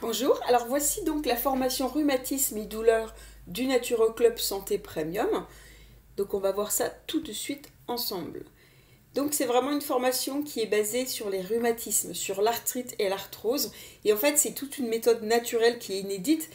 Bonjour, alors voici donc la formation rhumatisme et douleurs du Naturo Club Santé Premium. Donc on va voir ça tout de suite ensemble. Donc c'est vraiment une formation qui est basée sur les rhumatismes, sur l'arthrite et l'arthrose. Et en fait c'est toute une méthode naturelle qui est inédite,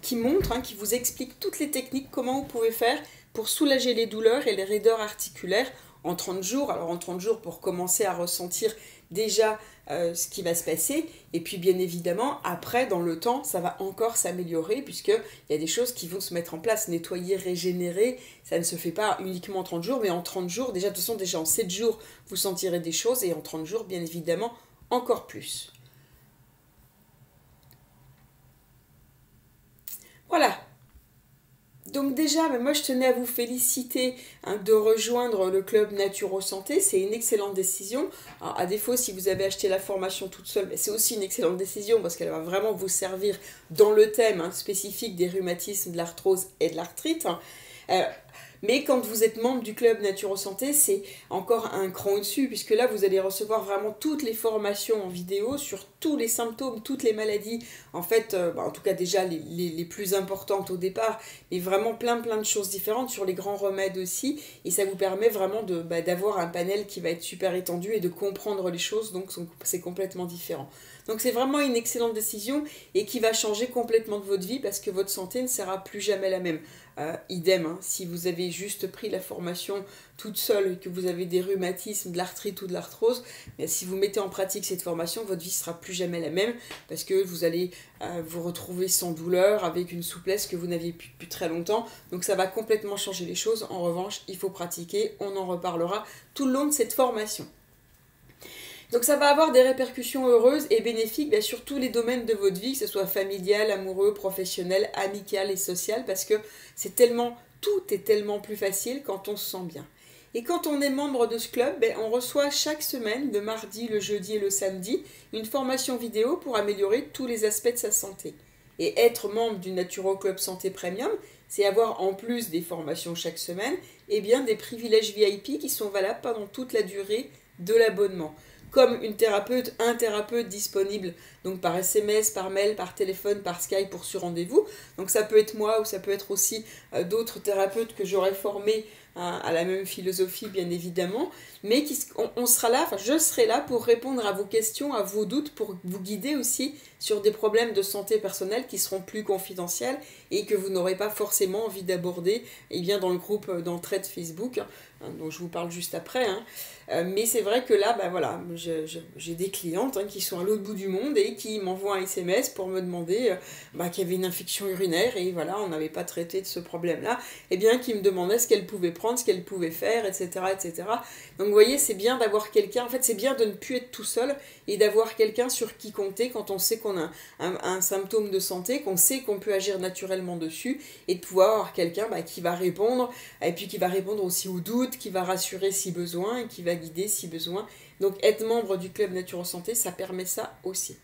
qui montre, qui vous explique toutes les techniques, comment vous pouvez faire pour soulager les douleurs et les raideurs articulaires en 30 jours. Alors en 30 jours pour commencer à ressentir déjà ce qui va se passer. Et puis bien évidemment, après, dans le temps, ça va encore s'améliorer puisqu'il y a des choses qui vont se mettre en place. Nettoyer, régénérer, ça ne se fait pas uniquement en 30 jours, mais en 30 jours, déjà de toute façon, déjà en 7 jours, vous sentirez des choses et en 30 jours, bien évidemment, encore plus. Voilà. Donc déjà, moi je tenais à vous féliciter de rejoindre le club Naturo Santé, c'est une excellente décision. Alors, à défaut, si vous avez acheté la formation toute seule, c'est aussi une excellente décision parce qu'elle va vraiment vous servir dans le thème spécifique des rhumatismes, de l'arthrose et de l'arthrite. Euh, mais quand vous êtes membre du club Naturo Santé, c'est encore un cran au-dessus, puisque là, vous allez recevoir vraiment toutes les formations en vidéo sur tous les symptômes, toutes les maladies, en fait, en tout cas déjà les plus importantes au départ, mais vraiment plein de choses différentes, sur les grands remèdes aussi, et ça vous permet vraiment d'avoir un panel qui va être super étendu et de comprendre les choses, donc c'est complètement différent. Donc c'est vraiment une excellente décision et qui va changer complètement de votre vie parce que votre santé ne sera plus jamais la même. Idem, si vous avez juste pris la formation toute seule et que vous avez des rhumatismes, de l'arthrite ou de l'arthrose, mais si vous mettez en pratique cette formation, votre vie sera plus jamais la même parce que vous allez vous retrouver sans douleur, avec une souplesse que vous n'aviez plus depuis très longtemps. Donc ça va complètement changer les choses. En revanche, il faut pratiquer, on en reparlera tout le long de cette formation. Donc ça va avoir des répercussions heureuses et bénéfiques sur tous les domaines de votre vie, que ce soit familial, amoureux, professionnel, amical et social, parce que tout est tellement plus facile quand on se sent bien. Et quand on est membre de ce club, on reçoit chaque semaine, le mardi, le jeudi et le samedi, une formation vidéo pour améliorer tous les aspects de sa santé. Et être membre du Naturo Club Santé Premium, c'est avoir en plus des formations chaque semaine, des privilèges VIP qui sont valables pendant toute la durée de l'abonnement. Comme un thérapeute disponible donc par SMS, par mail, par téléphone, par Skype pour ce rendez-vous. Donc ça peut être moi ou ça peut être aussi d'autres thérapeutes que j'aurais formés à la même philosophie bien évidemment, mais on sera là, je serai là pour répondre à vos questions, à vos doutes, pour vous guider aussi sur des problèmes de santé personnelle qui seront plus confidentiels et que vous n'aurez pas forcément envie d'aborder dans le groupe d'entraide Facebook, dont je vous parle juste après. Mais c'est vrai que là, j'ai des clientes qui sont à l'autre bout du monde et qui m'envoient un SMS pour me demander qu'il y avait une infection urinaire et voilà, on n'avait pas traité de ce problème-là, qui me demandaient ce qu'elles pouvaient prendre, ce qu'elles pouvaient faire, etc., etc. Donc vous voyez, c'est bien d'avoir quelqu'un, en fait c'est bien de ne plus être tout seul et d'avoir quelqu'un sur qui compter quand on sait qu'on a un symptôme de santé, qu'on sait qu'on peut agir naturellement dessus et de pouvoir avoir quelqu'un qui va répondre et puis qui va répondre aussi aux doutes, qui va rassurer si besoin et qui va guider si besoin. Donc être membre du club Naturo Santé, ça permet ça aussi.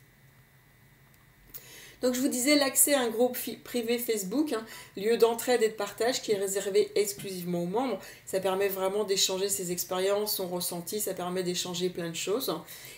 Donc je vous disais l'accès à un groupe privé Facebook, lieu d'entraide et de partage qui est réservé exclusivement aux membres. Ça permet vraiment d'échanger ses expériences, son ressenti, ça permet d'échanger plein de choses.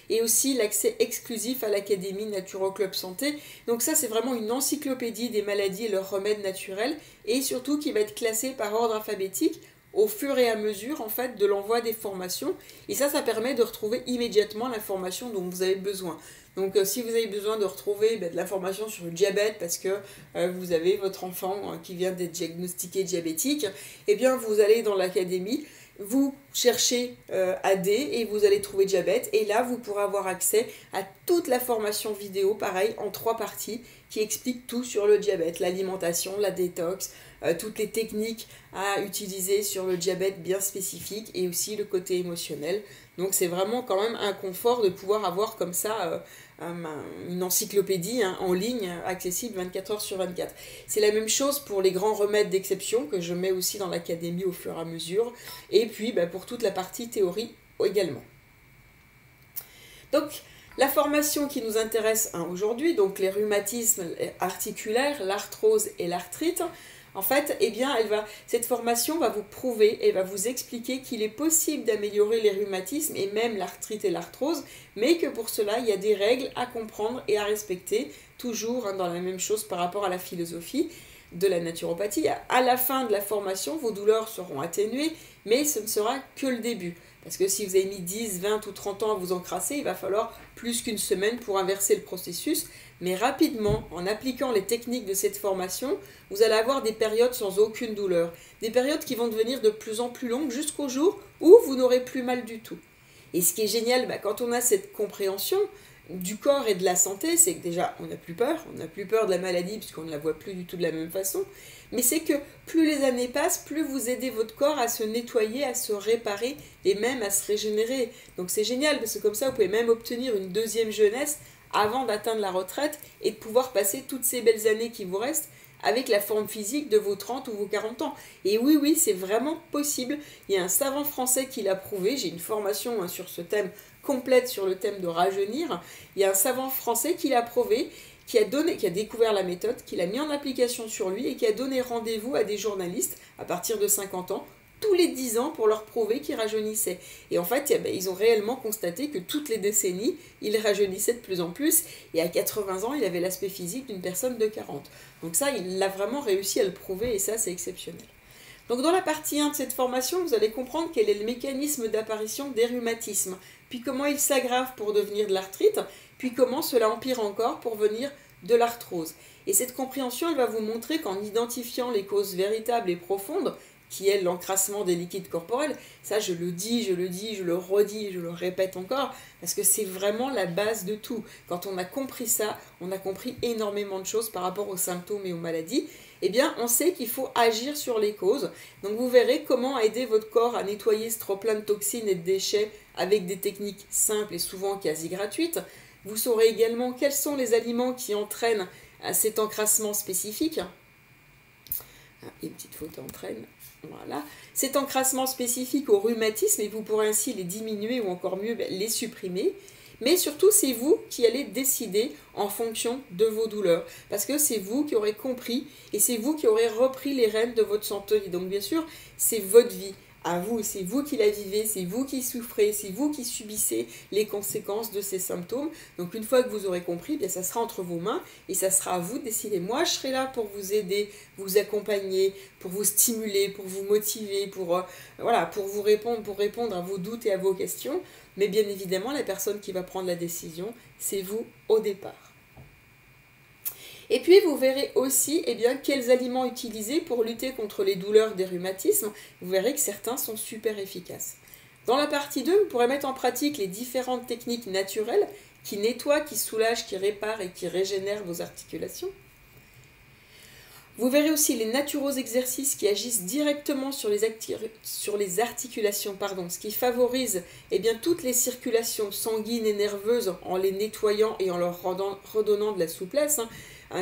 Et aussi l'accès exclusif à l'Académie Naturo Club Santé. Donc ça c'est vraiment une encyclopédie des maladies et leurs remèdes naturels et surtout qui va être classée par ordre alphabétique au fur et à mesure en fait de l'envoi des formations, et ça permet de retrouver immédiatement l'information dont vous avez besoin. Donc si vous avez besoin de retrouver de l'information sur le diabète parce que vous avez votre enfant qui vient d'être diagnostiqué diabétique, vous allez dans l'académie, vous cherchez AD et vous allez trouver diabète, et là vous pourrez avoir accès à toute la formation vidéo, pareil, en 3 parties, qui explique tout sur le diabète, l'alimentation, la détox, toutes les techniques à utiliser sur le diabète bien spécifique et aussi le côté émotionnel. Donc c'est vraiment quand même un confort de pouvoir avoir comme ça une encyclopédie en ligne accessible 24 heures sur 24. C'est la même chose pour les grands remèdes d'exception que je mets aussi dans l'académie au fur et à mesure, et puis pour toute la partie théorie également. Donc la formation qui nous intéresse aujourd'hui, donc les rhumatismes articulaires, l'arthrose et l'arthrite. En fait, eh bien, cette formation va vous prouver et va vous expliquer qu'il est possible d'améliorer les rhumatismes et même l'arthrite et l'arthrose, mais que pour cela, il y a des règles à comprendre et à respecter, toujours dans la même chose par rapport à la philosophie de la naturopathie. À la fin de la formation, vos douleurs seront atténuées, mais ce ne sera que le début. Parce que si vous avez mis 10, 20 ou 30 ans à vous encrasser, il va falloir plus qu'une semaine pour inverser le processus. Mais rapidement, en appliquant les techniques de cette formation, vous allez avoir des périodes sans aucune douleur. Des périodes qui vont devenir de plus en plus longues jusqu'au jour où vous n'aurez plus mal du tout. Et ce qui est génial, quand on a cette compréhension du corps et de la santé, c'est que déjà, on n'a plus peur. On n'a plus peur de la maladie puisqu'on ne la voit plus du tout de la même façon. Mais c'est que plus les années passent, plus vous aidez votre corps à se nettoyer, à se réparer et même à se régénérer. Donc c'est génial parce que comme ça, vous pouvez même obtenir une deuxième jeunesse avant d'atteindre la retraite et de pouvoir passer toutes ces belles années qui vous restent avec la forme physique de vos 30 ou vos 40 ans. Et oui, c'est vraiment possible. Il y a un savant français qui l'a prouvé. J'ai une formation sur ce thème complète sur le thème de rajeunir. Il y a un savant français qui l'a prouvé, qui a découvert la méthode, qui l'a mis en application sur lui et qui a donné rendez-vous à des journalistes à partir de 50 ans, tous les 10 ans pour leur prouver qu'ils rajeunissaient. Et en fait, ils ont réellement constaté que toutes les décennies, il rajeunissait de plus en plus. Et à 80 ans, il avait l'aspect physique d'une personne de 40. Donc ça, il a vraiment réussi à le prouver et ça, c'est exceptionnel. Donc dans la partie 1 de cette formation, vous allez comprendre quel est le mécanisme d'apparition des rhumatismes, puis comment ils s'aggravent pour devenir de l'arthrite, puis comment cela empire encore pour venir de l'arthrose. Et cette compréhension, elle va vous montrer qu'en identifiant les causes véritables et profondes, qui est l'encrassement des liquides corporels, ça je le dis, je le redis, je le répète encore, parce que c'est vraiment la base de tout. Quand on a compris ça, on a compris énormément de choses par rapport aux symptômes et aux maladies, eh bien on sait qu'il faut agir sur les causes. Donc vous verrez comment aider votre corps à nettoyer ce trop plein de toxines et de déchets avec des techniques simples et souvent quasi gratuites. Vous saurez également quels sont les aliments qui entraînent cet encrassement spécifique. Une petite faute entraîne. Voilà. Cet encrassement spécifique au rhumatisme, et vous pourrez ainsi les diminuer ou encore mieux les supprimer. Mais surtout, c'est vous qui allez décider en fonction de vos douleurs. Parce que c'est vous qui aurez compris et c'est vous qui aurez repris les rênes de votre santé. Donc bien sûr, c'est votre vie. À vous, c'est vous qui la vivez, c'est vous qui souffrez, c'est vous qui subissez les conséquences de ces symptômes. Donc une fois que vous aurez compris, bien, ça sera entre vos mains et ça sera à vous de décider. Moi, je serai là pour vous aider, vous accompagner, pour vous stimuler, pour vous motiver, pour vous répondre, pour répondre à vos doutes et à vos questions. Mais bien évidemment, la personne qui va prendre la décision, c'est vous au départ. Et puis vous verrez aussi quels aliments utiliser pour lutter contre les douleurs des rhumatismes. Vous verrez que certains sont super efficaces. Dans la partie 2, vous pourrez mettre en pratique les différentes techniques naturelles qui nettoient, qui soulagent, qui réparent et qui régénèrent vos articulations. Vous verrez aussi les naturaux exercices qui agissent directement sur les articulations, ce qui favorise toutes les circulations sanguines et nerveuses en les nettoyant et en leur redonnant de la souplesse.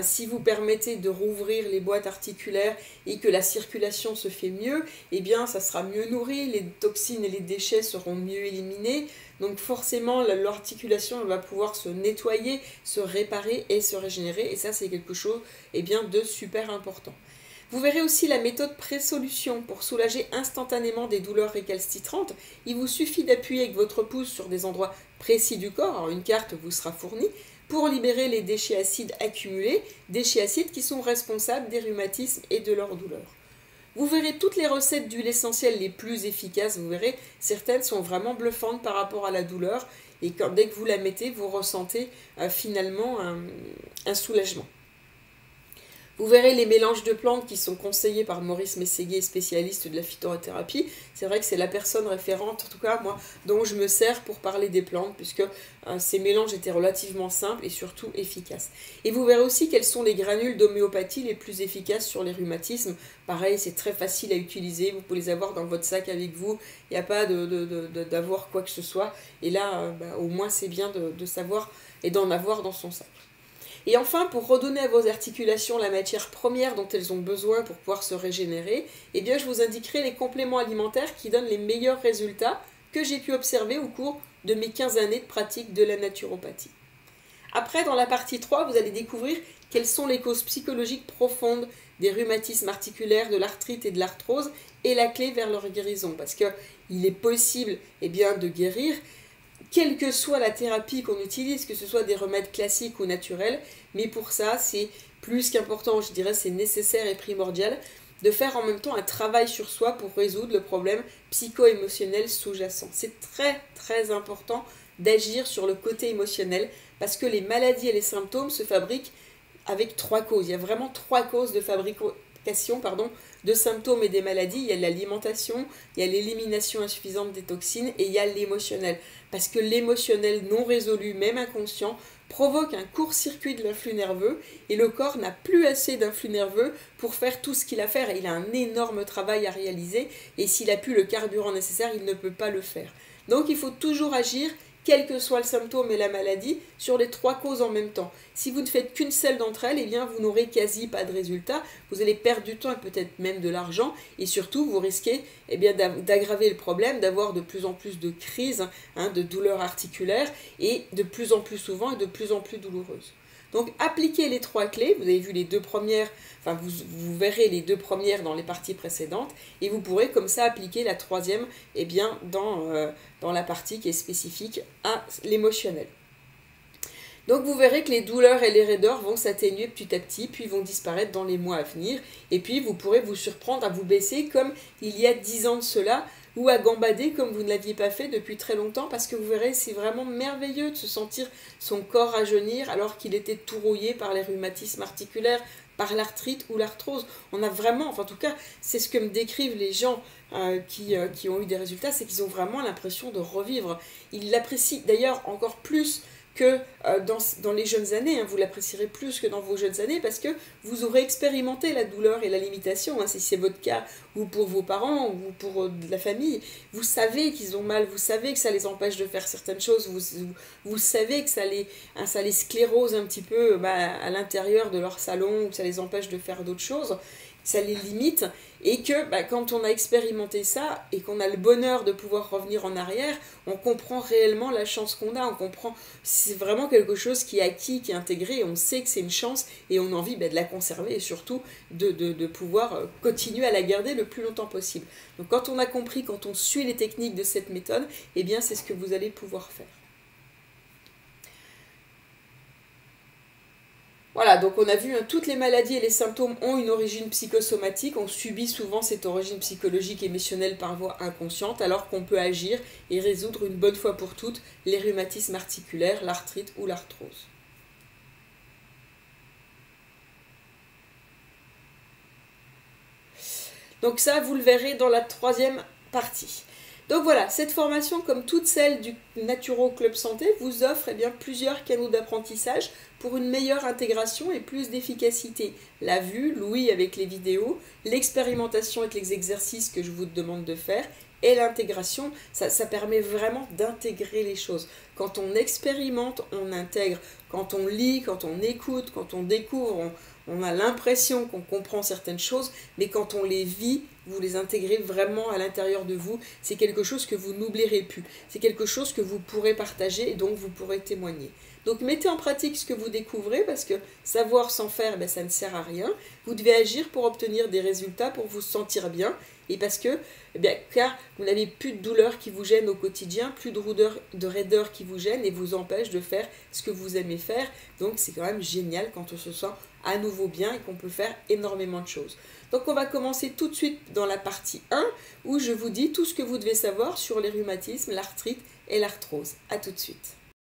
Si vous permettez de rouvrir les boîtes articulaires et que la circulation se fait mieux, ça sera mieux nourri, les toxines et les déchets seront mieux éliminés. Donc forcément, l'articulation va pouvoir se nettoyer, se réparer et se régénérer. Et ça, c'est quelque chose de super important. Vous verrez aussi la méthode pré-solution pour soulager instantanément des douleurs récalcitrantes. Il vous suffit d'appuyer avec votre pouce sur des endroits précis du corps. Alors une carte vous sera fournie pour libérer les déchets acides accumulés, déchets acides qui sont responsables des rhumatismes et de leurs douleurs. Vous verrez toutes les recettes d'huile essentielle les plus efficaces, vous verrez, certaines sont vraiment bluffantes par rapport à la douleur, et dès que vous la mettez, vous ressentez finalement un soulagement. Vous verrez les mélanges de plantes qui sont conseillés par Maurice Mességuier, spécialiste de la phytothérapie. C'est vrai que c'est la personne référente, en tout cas moi, dont je me sers pour parler des plantes, puisque ces mélanges étaient relativement simples et surtout efficaces. Et vous verrez aussi quels sont les granules d'homéopathie les plus efficaces sur les rhumatismes. Pareil, c'est très facile à utiliser, vous pouvez les avoir dans votre sac avec vous, il n'y a pas d'avoir quoi que ce soit. Et là, au moins c'est bien de savoir et d'en avoir dans son sac. Et enfin, pour redonner à vos articulations la matière première dont elles ont besoin pour pouvoir se régénérer, je vous indiquerai les compléments alimentaires qui donnent les meilleurs résultats que j'ai pu observer au cours de mes 15 années de pratique de la naturopathie. Après, dans la partie 3, vous allez découvrir quelles sont les causes psychologiques profondes des rhumatismes articulaires, de l'arthrite et de l'arthrose, et la clé vers leur guérison. Parce qu'il est possible de guérir, quelle que soit la thérapie qu'on utilise, que ce soit des remèdes classiques ou naturels, mais pour ça, c'est plus qu'important, je dirais, c'est nécessaire et primordial de faire en même temps un travail sur soi pour résoudre le problème psycho-émotionnel sous-jacent. C'est très très important d'agir sur le côté émotionnel parce que les maladies et les symptômes se fabriquent avec 3 causes. Il y a vraiment 3 causes de fabrication de symptômes et des maladies. Il y a l'alimentation, il y a l'élimination insuffisante des toxines et il y a l'émotionnel. Parce que l'émotionnel non résolu, même inconscient, provoque un court-circuit de l'influx nerveux et le corps n'a plus assez d'influx nerveux pour faire tout ce qu'il a à faire. Il a un énorme travail à réaliser et s'il n'a plus le carburant nécessaire, il ne peut pas le faire. Donc il faut toujours agir, quel que soit le symptôme et la maladie, sur les 3 causes en même temps. Si vous ne faites qu'une seule d'entre elles, vous n'aurez quasi pas de résultat. Vous allez perdre du temps et peut-être même de l'argent. Et surtout, vous risquez d'aggraver le problème, d'avoir de plus en plus de crises, de douleurs articulaires, et de plus en plus souvent et de plus en plus douloureuses. Donc, appliquez les 3 clés. Vous avez vu les 2 premières, vous verrez les 2 premières dans les parties précédentes, et vous pourrez comme ça appliquer la 3e dans la partie qui est spécifique à l'émotionnel. Donc vous verrez que les douleurs et les raideurs vont s'atténuer petit à petit, puis vont disparaître dans les mois à venir, et puis vous pourrez vous surprendre à vous baisser comme il y a 10 ans de cela, ou à gambader comme vous ne l'aviez pas fait depuis très longtemps, parce que vous verrez, c'est vraiment merveilleux de se sentir son corps rajeunir alors qu'il était tout rouillé par les rhumatismes articulaires, par l'arthrite ou l'arthrose. On a vraiment, en tout cas, c'est ce que me décrivent les gens qui ont eu des résultats, c'est qu'ils ont vraiment l'impression de revivre. Ils l'apprécient d'ailleurs encore plus que dans les jeunes années, vous l'apprécierez plus que dans vos jeunes années parce que vous aurez expérimenté la douleur et la limitation, si c'est votre cas, ou pour vos parents, ou pour la famille. Vous savez qu'ils ont mal, vous savez que ça les empêche de faire certaines choses, vous savez que ça les sclérose un petit peu à l'intérieur de leur salon, ou que ça les empêche de faire d'autres choses, ça les limite, et que quand on a expérimenté ça, et qu'on a le bonheur de pouvoir revenir en arrière, on comprend réellement la chance qu'on a, on comprend, c'est vraiment quelque chose qui est acquis, qui est intégré, et on sait que c'est une chance, et on a envie de la conserver, et surtout de pouvoir continuer à la garder le plus longtemps possible. Donc quand on a compris, quand on suit les techniques de cette méthode, c'est ce que vous allez pouvoir faire. Voilà, donc on a vu, toutes les maladies et les symptômes ont une origine psychosomatique, on subit souvent cette origine psychologique et émotionnelle par voie inconsciente, alors qu'on peut agir et résoudre une bonne fois pour toutes les rhumatismes articulaires, l'arthrite ou l'arthrose. Donc ça, vous le verrez dans la 3e partie. Donc voilà, cette formation, comme toutes celles du Naturo Club Santé, vous offre plusieurs canaux d'apprentissage pour une meilleure intégration et plus d'efficacité. La vue, l'ouïe avec les vidéos, l'expérimentation avec les exercices que je vous demande de faire, et l'intégration, ça permet vraiment d'intégrer les choses. Quand on expérimente, on intègre. Quand on lit, quand on écoute, quand on découvre, on a l'impression qu'on comprend certaines choses, mais quand on les vit, vous les intégrez vraiment à l'intérieur de vous. C'est quelque chose que vous n'oublierez plus. C'est quelque chose que vous pourrez partager et donc vous pourrez témoigner. Donc mettez en pratique ce que vous découvrez parce que savoir sans faire, ça ne sert à rien. Vous devez agir pour obtenir des résultats, pour vous sentir bien et parce que, car vous n'avez plus de douleur qui vous gêne au quotidien, plus de raideur qui vous gêne et vous empêche de faire ce que vous aimez faire. Donc c'est quand même génial quand on se sent à nouveau bien et qu'on peut faire énormément de choses. Donc on va commencer tout de suite dans la partie 1 où je vous dis tout ce que vous devez savoir sur les rhumatismes, l'arthrite et l'arthrose. A tout de suite.